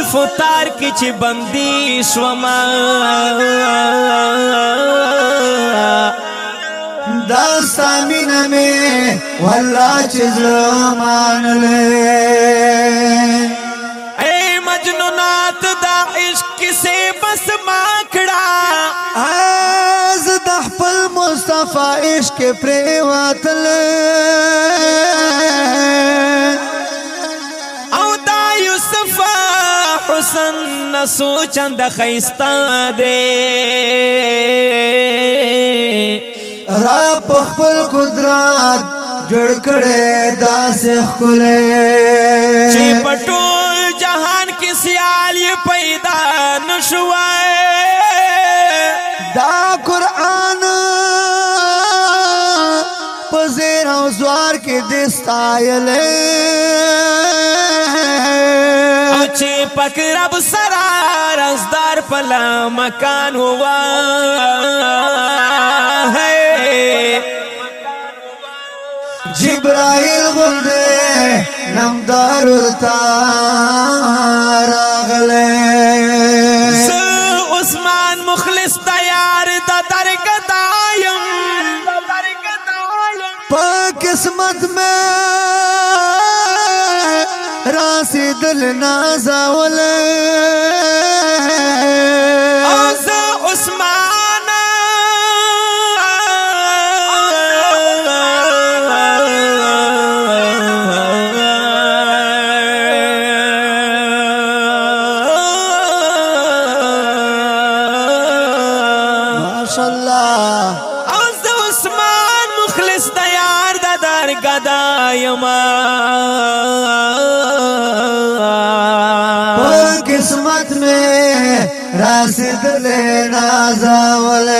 زلف تار کی چی بندی شوما داستا مینا میں واللہ چیز مان لے اے مجنونات دا عشق سے بس ماکڑا از دحپل مصطفی عشق پریوات لے او دا یوسف حسن نسو چند خیستا دے را پخپل قدرات جڑ کڑے دا سخ کلے چی پٹول جہان کی سیال یہ پیدا نشوائے دا قرآن پزیر او زوار کی دستائلے او چی پک رب سرا رزدار پلا مکان ہوا ہے جبرائیل غلدے نمدار التار آغلے عثمان مخلص تیار دا درگدائیم پا قسمت میں راسی دل نازاولے عثمان ماشاءاللہ عثمان مخلص تیار دا درگدائیم قسمت میں راسی دل نازاولے